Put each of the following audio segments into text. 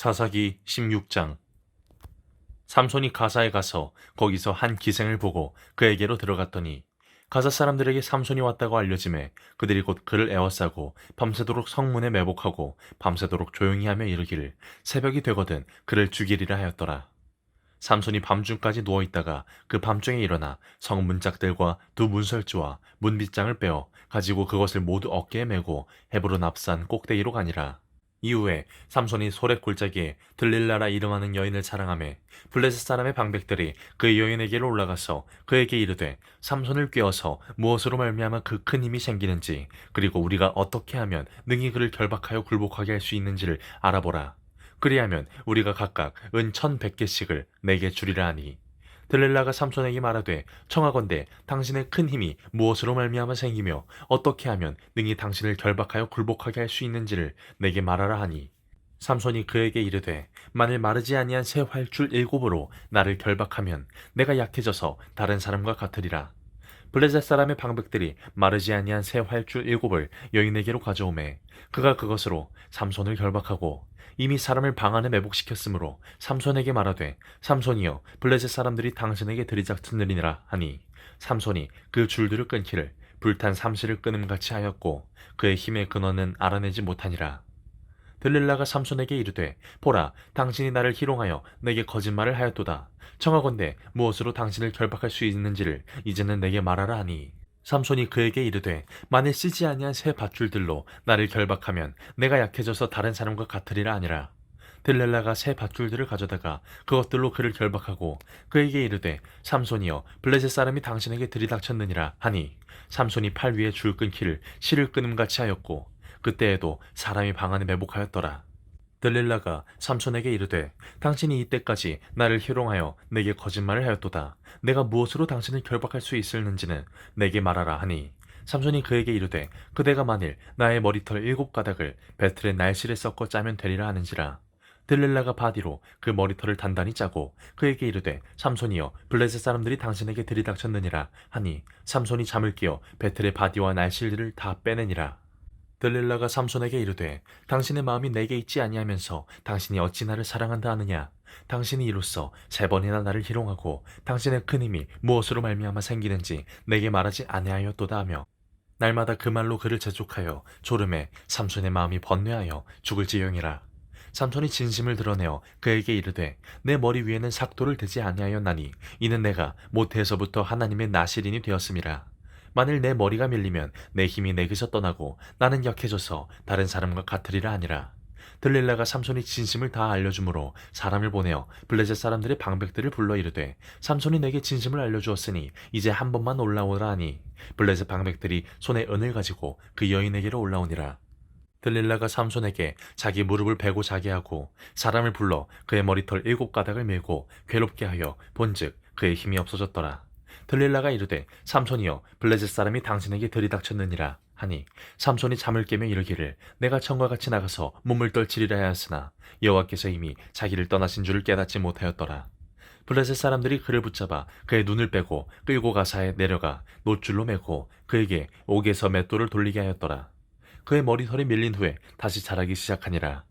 사사기 16장. 삼손이 가사에 가서 거기서 한 기생을 보고 그에게로 들어갔더니 가사 사람들에게 삼손이 왔다고 알려지매 그들이 곧 그를 에워싸고 밤새도록 성문에 매복하고 밤새도록 조용히 하며 이르기를 새벽이 되거든 그를 죽이리라 하였더라. 삼손이 밤중까지 누워있다가 그 밤중에 일어나 성문짝들과 두 문설주와 문빗장을 빼어 가지고 그것을 모두 어깨에 메고 헤브론 앞산 꼭대기로 가니라. 이후에 삼손이 소렛 골짜기에 들릴라라 이름하는 여인을 사랑하며 블레셋 사람의 방백들이 그 여인에게로 올라가서 그에게 이르되 삼손을 꾀어서 무엇으로 말미암아 그 큰 힘이 생기는지 그리고 우리가 어떻게 하면 능히 그를 결박하여 굴복하게 할 수 있는지를 알아보라. 그리하면 우리가 각각 은 1,100개씩을 내게 주리라 하니 들릴라가 삼손에게 말하되 청하건대 당신의 큰 힘이 무엇으로 말미암아 생기며 어떻게 하면 능히 당신을 결박하여 굴복하게 할 수 있는지를 내게 말하라 하니 삼손이 그에게 이르되 만일 마르지 아니한 새 활줄 7으로 나를 결박하면 내가 약해져서 다른 사람과 같으리라. 블레셋 사람의 방백들이 마르지 아니한 새 활줄 7을 여인에게로 가져오매 그가 그것으로 삼손을 결박하고 이미 사람을 방 안에 매복시켰으므로 삼손에게 말하되 삼손이여 블레셋 사람들이 당신에게 들이닥쳤느니라 하니 삼손이 그 줄들을 끊기를 불탄 삼시를 끊음같이 하였고 그의 힘의 근원은 알아내지 못하니라. 들릴라가 삼손에게 이르되 보라 당신이 나를 희롱하여 내게 거짓말을 하였도다. 청하건대 무엇으로 당신을 결박할 수 있는지를 이제는 내게 말하라 하니 삼손이 그에게 이르되 만일 쓰지 아니한 새 밧줄들로 나를 결박하면 내가 약해져서 다른 사람과 같으리라 하니라. 들릴라가 새 밧줄들을 가져다가 그것들로 그를 결박하고 그에게 이르되 삼손이여 블레셋 사람이 당신에게 들이닥쳤느니라 하니 삼손이 팔 위에 줄 끊기를 실을 끊음같이 하였고 그때에도 사람이 방 안에 매복하였더라. 들릴라가 삼손에게 이르되 당신이 이때까지 나를 희롱하여 내게 거짓말을 하였도다. 내가 무엇으로 당신을 결박할 수 있을는지는 내게 말하라 하니 삼손이 그에게 이르되 그대가 만일 나의 머리털 7가닥을 배틀의 날실에 섞어 짜면 되리라 하는지라. 들릴라가 바디로 그 머리털을 단단히 짜고 그에게 이르되 삼손이여 블레셋 사람들이 당신에게 들이닥쳤느니라 하니 삼손이 잠을 깨어 배틀의 바디와 날실들을 다 빼내니라. 들릴라가 삼손에게 이르되 당신의 마음이 내게 있지 아니하면서 당신이 어찌 나를 사랑한다 하느냐. 당신이 이로써 3번이나 나를 희롱하고 당신의 큰 힘이 무엇으로 말미암아 생기는지 내게 말하지 아니하였도다 하며 날마다 그 말로 그를 재촉하여 졸음에 삼손의 마음이 번뇌하여 죽을 지경이라. 삼손이 진심을 드러내어 그에게 이르되 내 머리 위에는 삭도를 대지 아니하였나니 이는 내가 모태에서부터 하나님의 나실인이 되었음이라. 만일 내 머리가 밀리면 내 힘이 내게서 떠나고 나는 약해져서 다른 사람과 같으리라 하니라. 들릴라가 삼손이 진심을 다 알려주므로 사람을 보내어 블레셋 사람들의 방백들을 불러 이르되 삼손이 내게 진심을 알려주었으니 이제 한 번만 올라오라 하니 블레셋 방백들이 손에 은을 가지고 그 여인에게로 올라오니라. 들릴라가 삼손에게 자기 무릎을 베고 자게 하고 사람을 불러 그의 머리털 7가닥을 밀고 괴롭게 하여 본즉 그의 힘이 없어졌더라. 들릴라가 이르되 삼손이여 블레셋 사람이 당신에게 들이닥쳤느니라 하니 삼손이 잠을 깨며 이르기를 내가 전과 같이 나가서 몸을 떨치리라 하였으나 여호와께서 이미 자기를 떠나신 줄을 깨닫지 못하였더라. 블레셋 사람들이 그를 붙잡아 그의 눈을 빼고 끌고 가사에 내려가 노줄로 매고 그에게 옥에서 맷돌을 돌리게 하였더라. 그의 머리털이 밀린 후에 다시 자라기 시작하니라.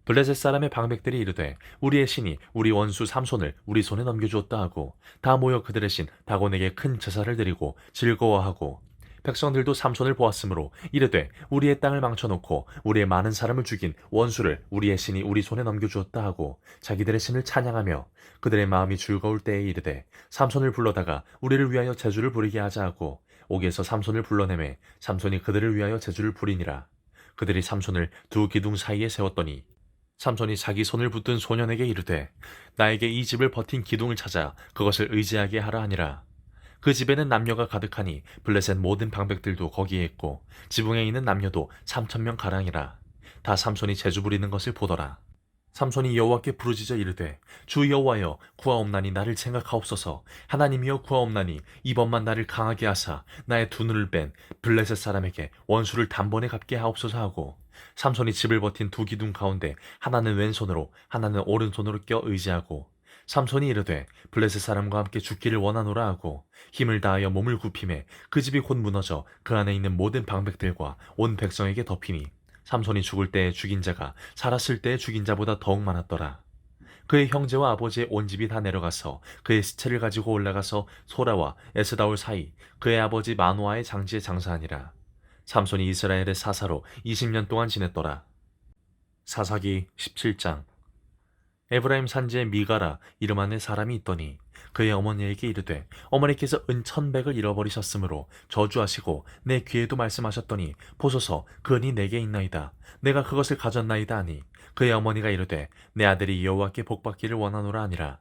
블레셋 사람의 방백들이 이르되 우리의 신이 우리 원수 삼손을 우리 손에 넘겨주었다 하고 다 모여 그들의 신 다곤에게 큰 제사를 드리고 즐거워하고 백성들도 삼손을 보았으므로 이르되 우리의 땅을 망쳐놓고 우리의 많은 사람을 죽인 원수를 우리의 신이 우리 손에 넘겨주었다 하고 자기들의 신을 찬양하며 그들의 마음이 즐거울 때에 이르되 삼손을 불러다가 우리를 위하여 제주를 부리게 하자 하고 옥에서 삼손을 불러내매 삼손이 그들을 위하여 제주를 부리니라. 그들이 삼손을 두 기둥 사이에 세웠더니 삼손이 자기 손을 붙든 소년에게 이르되 나에게 이 집을 버틴 기둥을 찾아 그것을 의지하게 하라 하니라. 그 집에는 남녀가 가득하니 블레셋 모든 방백들도 거기에 있고 지붕에 있는 남녀도 3,000명 가량이라. 다 삼손이 제주 부리는 것을 보더라. 삼손이 여호와께 부르짖어 이르되 주 여호와여 구하옵나니 나를 생각하옵소서. 하나님이여 구하옵나니 이번만 나를 강하게 하사 나의 두 눈을 뺀 블레셋 사람에게 원수를 단번에 갚게 하옵소서 하고 삼손이 집을 버틴 두 기둥 가운데 하나는 왼손으로 하나는 오른손으로 껴 의지하고 삼손이 이르되 블레셋 사람과 함께 죽기를 원하노라 하고 힘을 다하여 몸을 굽히매 그 집이 곧 무너져 그 안에 있는 모든 방백들과 온 백성에게 덮이니 삼손이 죽을 때에 죽인 자가 살았을 때에 죽인 자보다 더욱 많았더라. 그의 형제와 아버지의 온 집이 다 내려가서 그의 시체를 가지고 올라가서 소라와 에스다올 사이 그의 아버지 마노아의 장지에 장사하니라. 삼손이 이스라엘의 사사로 20년 동안 지냈더라. 사사기 17장. 에브라임 산지에 미가라 이름 안에 사람이 있더니 그의 어머니에게 이르되 어머니께서 은 1,100을 잃어버리셨으므로 저주하시고 내 귀에도 말씀하셨더니 보소서 그 은이 내게 있나이다. 내가 그것을 가졌나이다 하니 그의 어머니가 이르되 내 아들이 여호와께 복받기를 원하노라 하니라.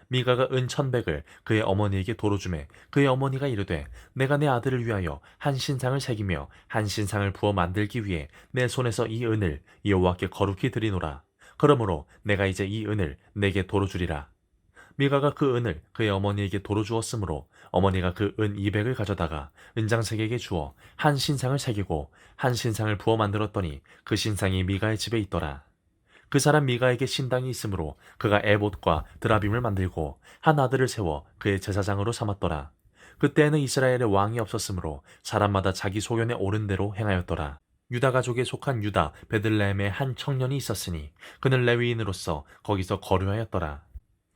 미가가 은 1,100을 그의 어머니에게 도로 주매 그의 어머니가 이르되 내가 내 아들을 위하여 한 신상을 새기며 한 신상을 부어 만들기 위해 내 손에서 이 은을 여호와께 거룩히 드리노라. 그러므로 내가 이제 이 은을 내게 도로 주리라. 미가가 그 은을 그의 어머니에게 도로 주었으므로 어머니가 그 은 200을 가져다가 은장색에게 주어 한 신상을 새기고 한 신상을 부어 만들었더니 그 신상이 미가의 집에 있더라. 그 사람 미가에게 신당이 있으므로 그가 에봇과 드라빔을 만들고 한 아들을 세워 그의 제사장으로 삼았더라. 그때에는 이스라엘에 왕이 없었으므로 사람마다 자기 소견에 옳은 대로 행하였더라. 유다 가족에 속한 유다 베들레헴에 한 청년이 있었으니 그는 레위인으로서 거기서 거류하였더라.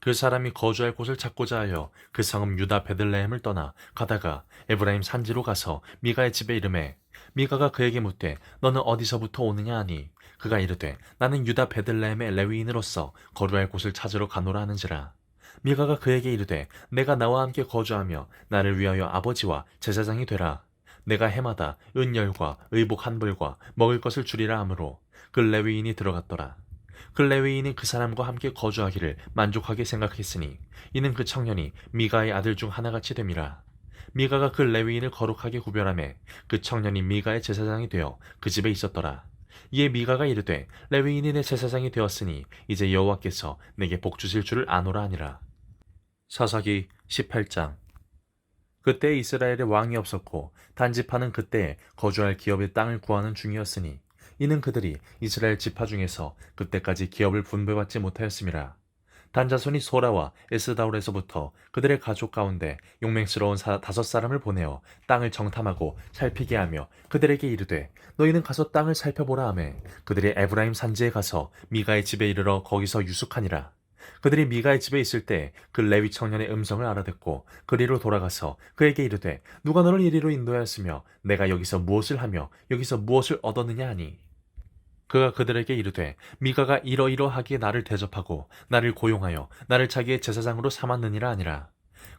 그 사람이 거주할 곳을 찾고자 하여 그 성읍 유다 베들레헴을 떠나 가다가 에브라임 산지로 가서 미가의 집에 이르매 미가가 그에게 묻되 너는 어디서부터 오느냐 하니 그가 이르되 나는 유다 베들레헴의 레위인으로서 거류할 곳을 찾으러 가노라 하는지라. 미가가 그에게 이르되 내가 나와 함께 거주하며 나를 위하여 아버지와 제사장이 되라. 내가 해마다 은열과 의복 한 벌과 먹을 것을 주리라 하므로 그 레위인이 들어갔더라. 그 레위인이 그 사람과 함께 거주하기를 만족하게 생각했으니 이는 그 청년이 미가의 아들 중 하나같이 됨이라. 미가가 그 레위인을 거룩하게 구별하매 그 청년이 미가의 제사장이 되어 그 집에 있었더라. 이에 미가가 이르되 레위인이 내 제사장이 되었으니 이제 여호와께서 내게 복 주실 줄을 아노라 하니라. 사사기 18장. 그때 이스라엘에 왕이 없었고 단지파는 그때에 거주할 기업의 땅을 구하는 중이었으니 이는 그들이 이스라엘 지파 중에서 그때까지 기업을 분배받지 못하였음이라. 단자손이 소라와 에스다올에서부터 그들의 가족 가운데 용맹스러운 5사람을 보내어 땅을 정탐하고 살피게 하며 그들에게 이르되 너희는 가서 땅을 살펴보라 하매 그들이 에브라임 산지에 가서 미가의 집에 이르러 거기서 유숙하니라. 그들이 미가의 집에 있을 때 그 레위 청년의 음성을 알아듣고 그리로 돌아가서 그에게 이르되 누가 너를 이리로 인도하였으며 내가 여기서 무엇을 하며 여기서 무엇을 얻었느냐 하니 그가 그들에게 이르되 미가가 이러이러하기에 나를 대접하고 나를 고용하여 나를 자기의 제사장으로 삼았느니라 하니라.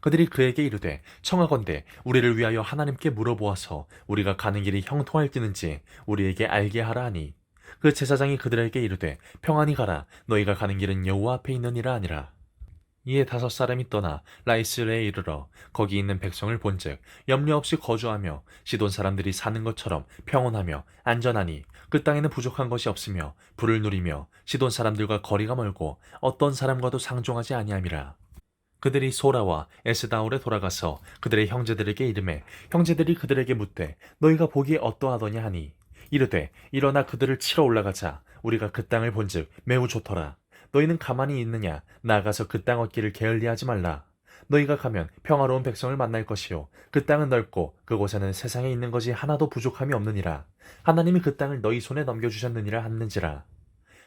그들이 그에게 이르되 청하건대 우리를 위하여 하나님께 물어보아서 우리가 가는 길이 형통할지는지 우리에게 알게 하라 하니 그 제사장이 그들에게 이르되 평안히 가라 너희가 가는 길은 여호와 앞에 있느니라 하니라. 이에 5사람이 떠나 라이스레에 이르러 거기 있는 백성을 본즉 염려 없이 거주하며 시돈 사람들이 사는 것처럼 평온하며 안전하니 그 땅에는 부족한 것이 없으며 부를 누리며 시돈 사람들과 거리가 멀고 어떤 사람과도 상종하지 아니함이라. 그들이 소라와 에스다올에 돌아가서 그들의 형제들에게 이르매 형제들이 그들에게 묻되 너희가 보기에 어떠하더냐 하니 이르되 일어나 그들을 치러 올라가자 우리가 그 땅을 본즉 매우 좋더라. 너희는 가만히 있느냐 나아가서 그 땅 얻기를 게을리하지 말라. 너희가 가면 평화로운 백성을 만날 것이요 그 땅은 넓고 그곳에는 세상에 있는 것이 하나도 부족함이 없느니라. 하나님이 그 땅을 너희 손에 넘겨주셨느니라 하는지라.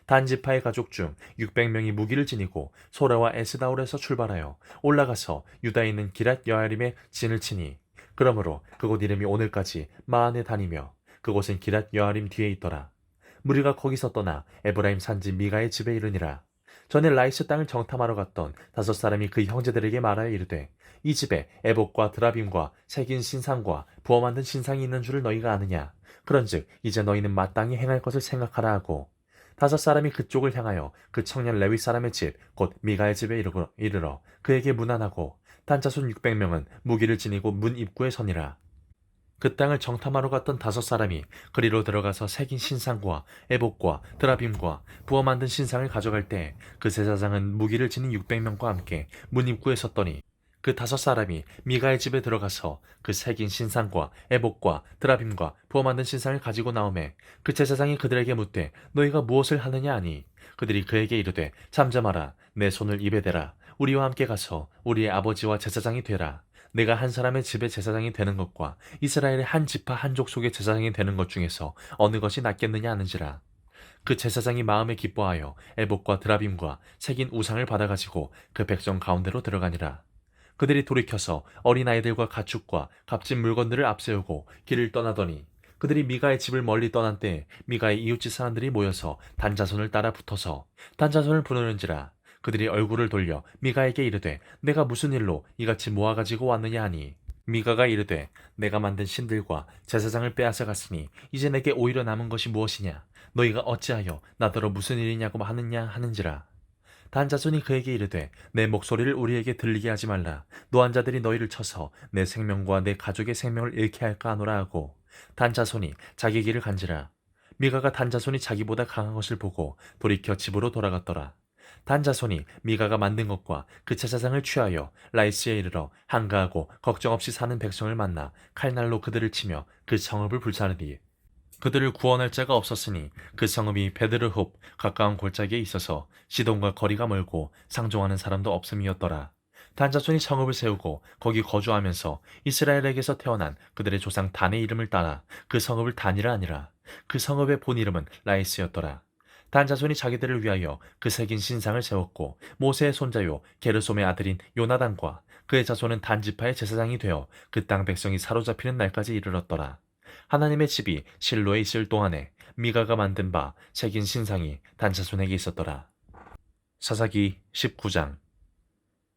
단지파의 가족 중 600명이 무기를 지니고 소라와 에스다올에서 출발하여 올라가서 유다에 있는 기랏 여아림에 진을 치니 그러므로 그곳 이름이 오늘까지 마안에 다니며 그곳은 기랏 여아림 뒤에 있더라. 무리가 거기서 떠나 에브라임 산지 미가의 집에 이르니라. 전에 라이스 땅을 정탐하러 갔던 5사람이 그 형제들에게 말하여 이르되 이 집에 에봇과 드라빔과 새긴 신상과 부어 만든 신상이 있는 줄을 너희가 아느냐. 그런즉 이제 너희는 마땅히 행할 것을 생각하라 하고 5사람이 그쪽을 향하여 그 청년 레위 사람의 집 곧 미가의 집에 이르러 그에게 문안하고 단자손 600명은 무기를 지니고 문 입구에 서니라. 그 땅을 정탐하러 갔던 5사람이 그리로 들어가서 새긴 신상과 에봇과 드라빔과 부어 만든 신상을 가져갈 때 그 제사장은 무기를 지닌 600명과 함께 문 입구에 섰더니 그 5사람이 미가의 집에 들어가서 그 새긴 신상과 에봇과 드라빔과 부어 만든 신상을 가지고 나오매 그 제사장이 그들에게 묻되 너희가 무엇을 하느냐 하니 그들이 그에게 이르되 잠잠하라 내 손을 입에 대라 우리와 함께 가서 우리의 아버지와 제사장이 되라 내가 한 사람의 집의 제사장이 되는 것과 이스라엘의 한 지파 한 족속의 제사장이 되는 것 중에서 어느 것이 낫겠느냐 하는지라. 그 제사장이 마음에 기뻐하여 에봇과 드라빔과 새긴 우상을 받아가지고 그 백성 가운데로 들어가니라. 그들이 돌이켜서 어린아이들과 가축과 값진 물건들을 앞세우고 길을 떠나더니, 그들이 미가의 집을 멀리 떠난 때에 미가의 이웃집 사람들이 모여서 단자손을 따라 붙어서 단자손을 부르는지라. 그들이 얼굴을 돌려 미가에게 이르되, 내가 무슨 일로 이같이 모아가지고 왔느냐 하니, 미가가 이르되, 내가 만든 신들과 제사장을 빼앗아 갔으니 이제 내게 오히려 남은 것이 무엇이냐? 너희가 어찌하여 나더러 무슨 일이냐고 하느냐 하는지라. 단자손이 그에게 이르되, 내 목소리를 우리에게 들리게 하지 말라. 노한자들이 너희를 쳐서 내 생명과 내 가족의 생명을 잃게 할까 하노라 하고, 단자손이 자기 길을 간지라. 미가가 단자손이 자기보다 강한 것을 보고 돌이켜 집으로 돌아갔더라. 단자손이 미가가 만든 것과 그 제사장을 취하여 라이스에 이르러 한가하고 걱정 없이 사는 백성을 만나 칼날로 그들을 치며 그 성읍을 불사르니, 그들을 구원할 자가 없었으니 그 성읍이 베드르홉 가까운 골짜기에 있어서 시돈과 거리가 멀고 상종하는 사람도 없음이었더라. 단자손이 성읍을 세우고 거기 거주하면서 이스라엘에게서 태어난 그들의 조상 단의 이름을 따라 그 성읍을 단이라 하니라. 그 성읍의 본 이름은 라이스였더라. 단자손이 자기들을 위하여 그 새긴 신상을 세웠고, 모세의 손자요 게르솜의 아들인 요나단과 그의 자손은 단지파의 제사장이 되어 그 땅 백성이 사로잡히는 날까지 이르렀더라. 하나님의 집이 실로에 있을 동안에 미가가 만든 바 새긴 신상이 단자손에게 있었더라. 사사기 19장.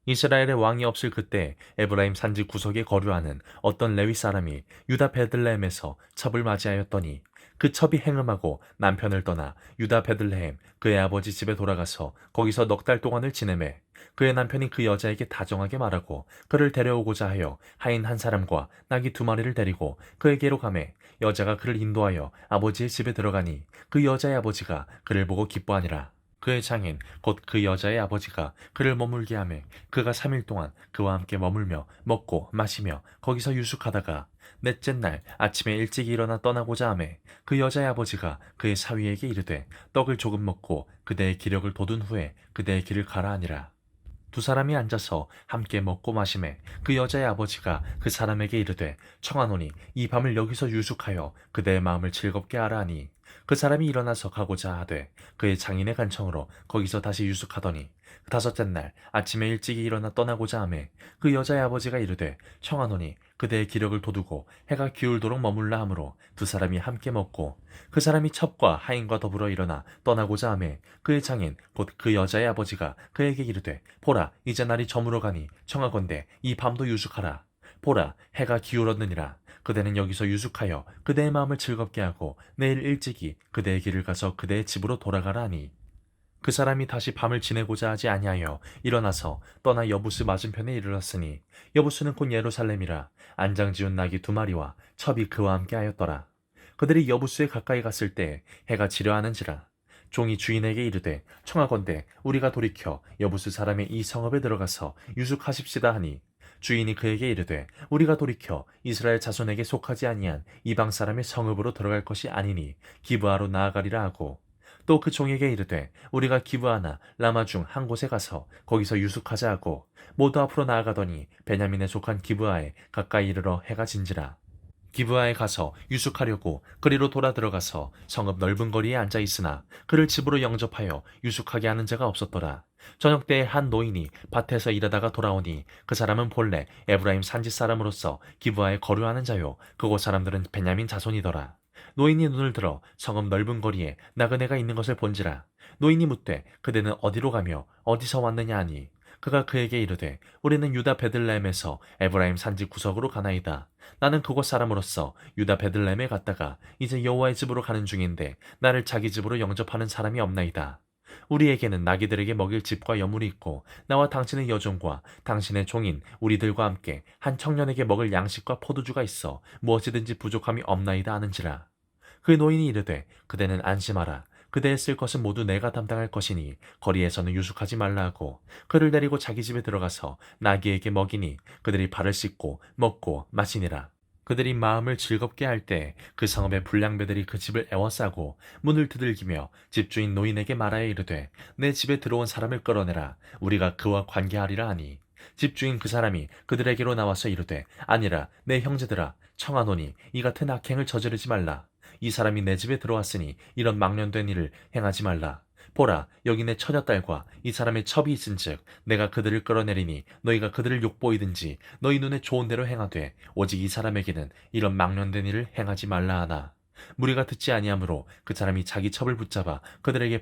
이스라엘의 왕이 없을 그때 에브라임 산지 구석에 거류하는 어떤 레위 사람이 유다 베들레헴에서 첩을 맞이하였더니, 그 첩이 행음하고 남편을 떠나 유다 베들레헴 그의 아버지 집에 돌아가서 거기서 넉 달 동안을 지내매, 그의 남편이 그 여자에게 다정하게 말하고 그를 데려오고자 하여 하인 한 사람과 나귀 2마리를 데리고 그에게로 가매, 여자가 그를 인도하여 아버지의 집에 들어가니 그 여자의 아버지가 그를 보고 기뻐하니라. 그의 장인 곧 그 여자의 아버지가 그를 머물게 하매, 그가 3일 동안 그와 함께 머물며 먹고 마시며 거기서 유숙하다가 넷째 날 아침에 일찍 일어나 떠나고자 하매, 그 여자의 아버지가 그의 사위에게 이르되, 떡을 조금 먹고 그대의 기력을 돋운 후에 그대의 길을 가라 하니라. 두 사람이 앉아서 함께 먹고 마시매, 그 여자의 아버지가 그 사람에게 이르되, 청하노니 이 밤을 여기서 유숙하여 그대의 마음을 즐겁게 하라 하니, 그 사람이 일어나서 가고자 하되 그의 장인의 간청으로 거기서 다시 유숙하더니, 다섯째 날 아침에 일찍이 일어나 떠나고자 하매, 그 여자의 아버지가 이르되, 청하노니 그대의 기력을 돋우고 해가 기울도록 머물라 하므로 두 사람이 함께 먹고, 그 사람이 첩과 하인과 더불어 일어나 떠나고자 하매, 그의 장인 곧 그 여자의 아버지가 그에게 이르되, 보라, 이제 날이 저물어 가니 청하건대 이 밤도 유숙하라. 보라, 해가 기울었느니라. 그대는 여기서 유숙하여 그대의 마음을 즐겁게 하고 내일 일찍이 그대의 길을 가서 그대의 집으로 돌아가라 하니, 그 사람이 다시 밤을 지내고자 하지 아니하여 일어나서 떠나 여부스 맞은편에 이르렀으니, 여부스는 곧 예루살렘이라. 안장 지운 나귀 2마리와 첩이 그와 함께 하였더라. 그들이 여부스에 가까이 갔을 때 해가 지려하는지라. 종이 주인에게 이르되, 청하건대 우리가 돌이켜 여부스 사람의 이 성읍에 들어가서 유숙하십시다 하니, 주인이 그에게 이르되, 우리가 돌이켜 이스라엘 자손에게 속하지 아니한 이방 사람의 성읍으로 들어갈 것이 아니니 기브아로 나아가리라 하고, 또 그 종에게 이르되, 우리가 기브아나 라마 중 한 곳에 가서 거기서 유숙하자 하고, 모두 앞으로 나아가더니 베냐민에 속한 기브아에 가까이 이르러 해가 진지라. 기브아에 가서 유숙하려고 그리로 돌아 들어가서 성읍 넓은 거리에 앉아 있으나 그를 집으로 영접하여 유숙하게 하는 자가 없었더라. 저녁 때에 한 노인이 밭에서 일하다가 돌아오니, 그 사람은 본래 에브라임 산지 사람으로서 기브아에 거류하는 자요 그곳 사람들은 베냐민 자손이더라. 노인이 눈을 들어 성읍 넓은 거리에 나그네가 있는 것을 본지라. 노인이 묻되, 그대는 어디로 가며 어디서 왔느냐 하니, 그가 그에게 이르되, 우리는 유다 베들레헴에서 에브라임 산지 구석으로 가나이다. 나는 그곳 사람으로서 유다 베들레헴에 갔다가 이제 여호와의 집으로 가는 중인데 나를 자기 집으로 영접하는 사람이 없나이다. 우리에게는 나귀들에게 먹일 집과 여물이 있고, 나와 당신의 여종과 당신의 종인 우리들과 함께 한 청년에게 먹을 양식과 포도주가 있어 무엇이든지 부족함이 없나이다 하는지라. 그 노인이 이르되, 그대는 안심하라. 그대의 쓸 것은 모두 내가 담당할 것이니 거리에서는 유숙하지 말라 하고, 그를 데리고 자기 집에 들어가서 나귀에게 먹이니 그들이 발을 씻고 먹고 마시니라. 그들이 마음을 즐겁게 할 때 그 성읍의 불량배들이 그 집을 에워싸고 문을 두들기며 집주인 노인에게 말하여 이르되, 내 집에 들어온 사람을 끌어내라. 우리가 그와 관계하리라 하니, 집주인 그 사람이 그들에게로 나와서 이르되 아니라 내 형제들아 청하노니 이 같은 악행을 저지르지 말라. 이 사람이 내 집에 들어왔으니 이런 망령된 일을 행하지 말라. 보라 여기 내 처녀딸과 이 사람의 첩이 있은즉 내가 그들을 끌어내리니 너희가 그들을 욕보이든지 너희 눈에 좋은 대로 행하되 오직 이 사람에게는 이런 망령된 일을 행하지 말라 하나. 무리가 듣지 아니하므로 그 사람이 자기 첩을 붙잡아 그들에게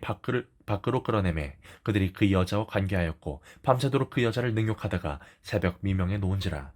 밖으로 끌어내매 그들이 그 여자와 관계하였고 밤새도록 그 여자를 능욕하다가 새벽 미명에 놓은지라.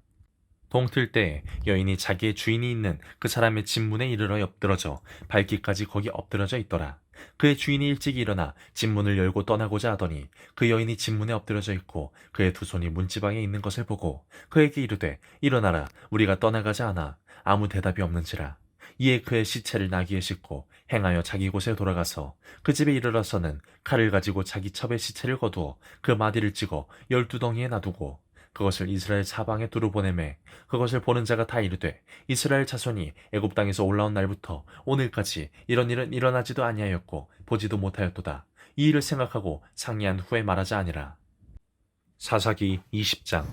동틀 때 여인이 자기의 주인이 있는 그 사람의 집문에 이르러 엎드러져 발기까지 거기 엎드러져 있더라. 그의 주인이 일찍 일어나 집문을 열고 떠나고자 하더니 그 여인이 집문에 엎드러져 있고 그의 두 손이 문지방에 있는 것을 보고 그에게 이르되 일어나라 우리가 떠나가자 하나 아무 대답이 없는지라. 이에 그의 시체를 나귀에 싣고 행하여 자기 곳에 돌아가서 그 집에 이르러서는 칼을 가지고 자기 첩의 시체를 거두어 그 마디를 찍어 12덩이에 놔두고 그것을 이스라엘 사방에 두루 보내매 그것을 보는 자가 다 이르되 이스라엘 자손이 애굽 땅에서 올라온 날부터 오늘까지 이런 일은 일어나지도 아니하였고 보지도 못하였도다. 이 일을 생각하고 상의한 후에 말하자 아니라. 사사기 20장.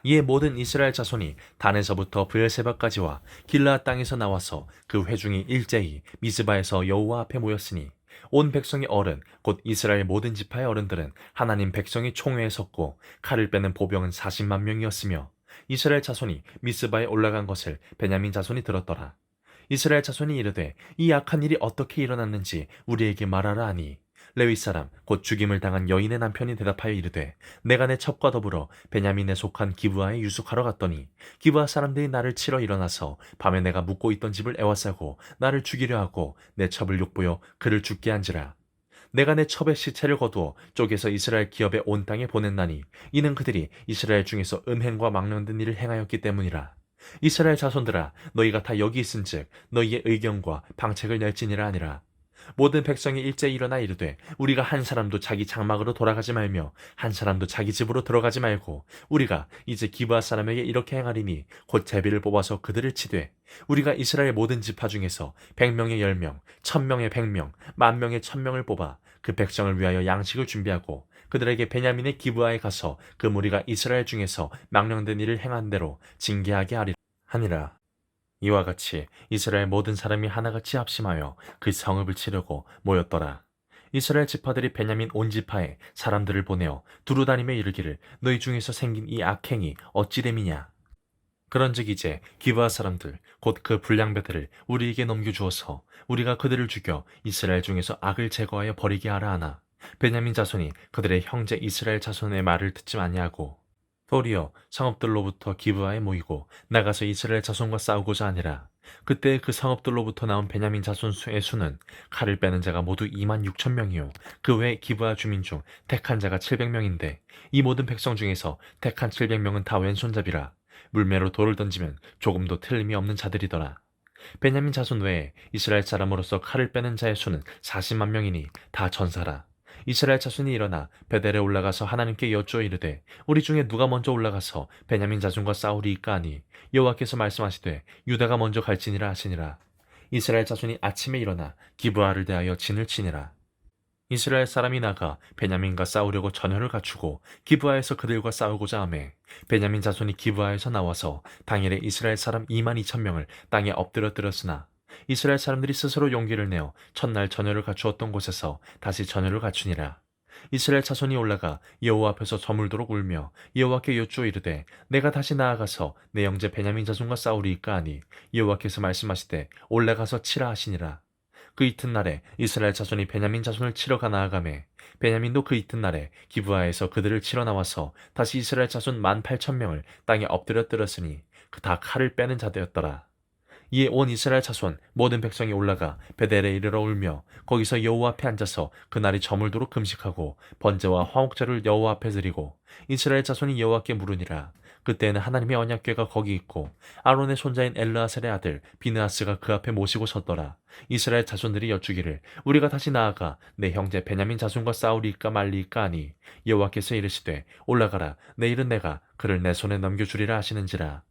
이에 모든 이스라엘 자손이 단에서부터 브엘세바까지와 길르앗 땅에서 나와서 그 회중이 일제히 미스바에서 여호와 앞에 모였으니 온 백성의 어른 곧 이스라엘 모든 지파의 어른들은 하나님 백성이 총회에 섰고 칼을 빼는 보병은 40만 명이었으며 이스라엘 자손이 미스바에 올라간 것을 베냐민 자손이 들었더라. 이스라엘 자손이 이르되 이 악한 일이 어떻게 일어났는지 우리에게 말하라 하니 레위 사람 곧 죽임을 당한 여인의 남편이 대답하여 이르되 내가 내 첩과 더불어 베냐민에 속한 기브아에 유숙하러 갔더니 기브아 사람들이 나를 치러 일어나서 밤에 내가 묵고 있던 집을 에워싸고 나를 죽이려 하고 내 첩을 욕보여 그를 죽게 한지라. 내가 내 첩의 시체를 거두어 쪼개서 이스라엘 기업의 온 땅에 보냈나니 이는 그들이 이스라엘 중에서 음행과 망령된 일을 행하였기 때문이라. 이스라엘 자손들아 너희가 다 여기 있은즉 너희의 의견과 방책을 낼지니라 하니라. 모든 백성이 일제히 일어나 이르되 우리가 한 사람도 자기 장막으로 돌아가지 말며 한 사람도 자기 집으로 들어가지 말고 우리가 이제 기브아 사람에게 이렇게 행하리니 곧 제비를 뽑아서 그들을 치되 우리가 이스라엘 모든 지파 중에서 100명의 10명, 1000명의 100명, 10,000명의 1000명을 뽑아 그 백성을 위하여 양식을 준비하고 그들에게 베냐민의 기브아에 가서 그 무리가 이스라엘 중에서 망령된 일을 행한 대로 징계하게 하니라. 이와 같이 이스라엘 모든 사람이 하나같이 합심하여 그 성읍을 치려고 모였더라. 이스라엘 지파들이 베냐민 온 지파에 사람들을 보내어 두루다니며 이르기를 너희 중에서 생긴 이 악행이 어찌 됨이냐. 그런즉 이제 기브아 사람들 곧 그 불량배들을 우리에게 넘겨주어서 우리가 그들을 죽여 이스라엘 중에서 악을 제거하여 버리게 하라 하나 베냐민 자손이 그들의 형제 이스라엘 자손의 말을 듣지 아니하고 도리어 성읍들로부터 기브아에 모이고 나가서 이스라엘 자손과 싸우고자 하니라. 그때 그 성읍들로부터 나온 베냐민 자손 수의 수는 칼을 빼는 자가 모두 26,000명이요 그 외 기브아 주민 중 택한 자가 700명인데 이 모든 백성 중에서 택한 700명은 다 왼손잡이라. 물매로 돌을 던지면 조금도 틀림이 없는 자들이더라. 베냐민 자손 외에 이스라엘 사람으로서 칼을 빼는 자의 수는 40만 명이니 다 전사라. 이스라엘 자손이 일어나 베델에 올라가서 하나님께 여쭈어 이르되 우리 중에 누가 먼저 올라가서 베냐민 자손과 싸우리이까 하니 여호와께서 말씀하시되 유다가 먼저 갈지니라 하시니라. 이스라엘 자손이 아침에 일어나 기브아를 대하여 진을 치니라. 이스라엘 사람이 나가 베냐민과 싸우려고 전열을 갖추고 기브아에서 그들과 싸우고자 하매 베냐민 자손이 기브아에서 나와서 당일에 이스라엘 사람 22,000명을 땅에 엎드려뜨렸으나 이스라엘 사람들이 스스로 용기를 내어 첫날 전열을 갖추었던 곳에서 다시 전열을 갖추니라. 이스라엘 자손이 올라가 여호와 앞에서 저물도록 울며 여호와께 여쭈어 이르되 내가 다시 나아가서 내 형제 베냐민 자손과 싸우리이까 하니 여호와께서 말씀하시되 올라가서 치라 하시니라. 그 이튿날에 이스라엘 자손이 베냐민 자손을 치러 가 나아가매 베냐민도 그 이튿날에 기브아에서 그들을 치러 나와서 다시 이스라엘 자손 18,000명을 땅에 엎드려뜨렸으니 그 다 칼을 빼는 자되었더라. 이에 온 이스라엘 자손 모든 백성이 올라가 베델에 이르러 울며 거기서 여호와 앞에 앉아서 그날이 저물도록 금식하고 번제와 화목제를 여호와 앞에 드리고 이스라엘 자손이 여호와께 물으니라. 그때에는 하나님의 언약궤가 거기 있고 아론의 손자인 엘르아셀의 아들 비느하스가 그 앞에 모시고 섰더라. 이스라엘 자손들이 여쭈기를 우리가 다시 나아가 내 형제 베냐민 자손과 싸우리이까 말리이까 하니 여호와께서 이르시되 올라가라. 내일은 내가 그를 내 손에 넘겨주리라 하시는지라.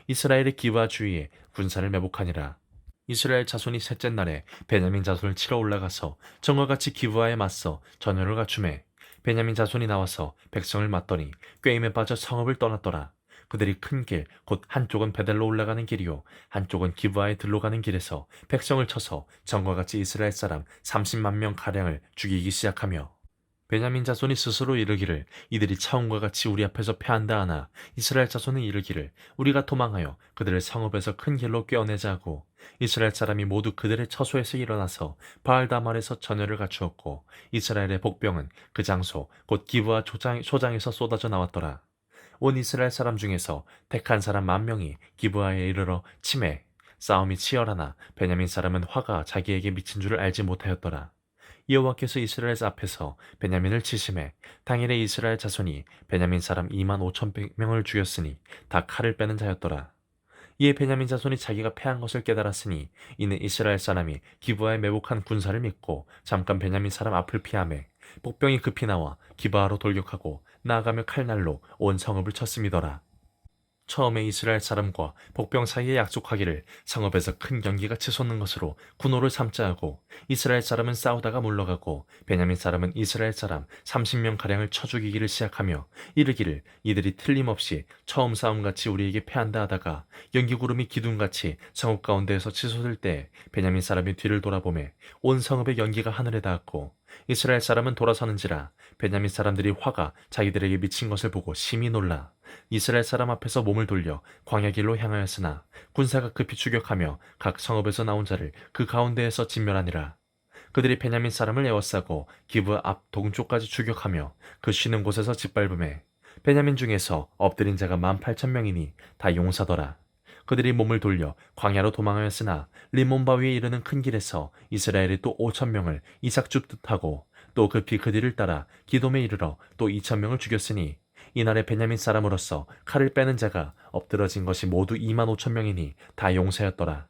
이스라엘의 기브아 주위에 군사를 매복하니라. 이스라엘 자손이 셋째 날에 베냐민 자손을 치러 올라가서 정과 같이 기브아에 맞서 전열을 갖추매 베냐민 자손이 나와서 백성을 맞더니 꾀임에 빠져 성읍을 떠났더라. 그들이 큰 길, 곧 한쪽은 베델로 올라가는 길이요 한쪽은 기브아에 들로 가는 길에서 백성을 쳐서 전과 같이 이스라엘 사람 30만 명 가량을 죽이기 시작하며, 베냐민 자손이 스스로 이르기를 이들이 차온과 같이 우리 앞에서 패한다 하나, 이스라엘 자손은 이르기를 우리가 도망하여 그들을 성읍에서 큰 길로 꿰어내자 하고, 이스라엘 사람이 모두 그들의 처소에서 일어나서 바알다말에서 전열을 갖추었고, 이스라엘의 복병은 그 장소 곧 기브아 소장에서 쏟아져 나왔더라. 온 이스라엘 사람 중에서 택한 사람 10,000명이 기브아에 이르러 치매 싸움이 치열하나 베냐민 사람은 화가 자기에게 미친 줄을 알지 못하였더라. 여호와께서 이스라엘 앞에서 베냐민을 치심해 당일에 이스라엘 자손이 베냐민 사람 25,100명을 죽였으니 다 칼을 빼는 자였더라. 이에 베냐민 자손이 자기가 패한 것을 깨달았으니 이는 이스라엘 사람이 기브아에 매복한 군사를 믿고 잠깐 베냐민 사람 앞을 피하매 복병이 급히 나와 기브아로 돌격하고 나아가며 칼날로 온 성읍을 쳤음이더라. 처음에 이스라엘 사람과 복병 사이에 약속하기를 성읍에서 큰 연기가 치솟는 것으로 군호를 삼자 하고, 이스라엘 사람은 싸우다가 물러가고 베냐민 사람은 이스라엘 사람 30명 가량을 쳐 죽이기를 시작하며 이르기를 이들이 틀림없이 처음 싸움같이 우리에게 패한다 하다가 연기구름이 기둥같이 성읍 가운데에서 치솟을 때 베냐민 사람이 뒤를 돌아보매 온 성읍의 연기가 하늘에 닿았고, 이스라엘 사람은 돌아서는지라 베냐민 사람들이 화가 자기들에게 미친 것을 보고 심히 놀라 이스라엘 사람 앞에서 몸을 돌려 광야 길로 향하였으나 군사가 급히 추격하며 각 성읍에서 나온 자를 그 가운데에서 진멸하니라. 그들이 베냐민 사람을 에워싸고 기브 앞 동쪽까지 추격하며 그 쉬는 곳에서 짓밟음에 베냐민 중에서 엎드린 자가 18,000명이니 다 용사더라. 그들이 몸을 돌려 광야로 도망하였으나 림몬 바위에 이르는 큰 길에서 이스라엘이 또 5,000명을 이삭 줍듯 하고 또 급히 그 뒤를 따라 기돔에 이르러 또 2,000명을 죽였으니 이날에 베냐민 사람으로서 칼을 빼는 자가 엎드러진 것이 모두 25,000명이니 다 용사였더라.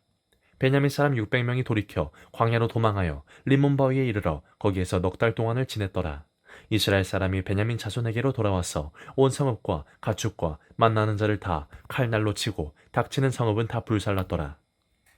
베냐민 사람 600명이 돌이켜 광야로 도망하여 림몬 바위에 이르러 거기에서 넉 달 동안을 지냈더라. 이스라엘 사람이 베냐민 자손에게로 돌아와서 온 성읍과 가축과 만나는 자를 다 칼날로 치고 닥치는 성읍은 다 불살랐더라.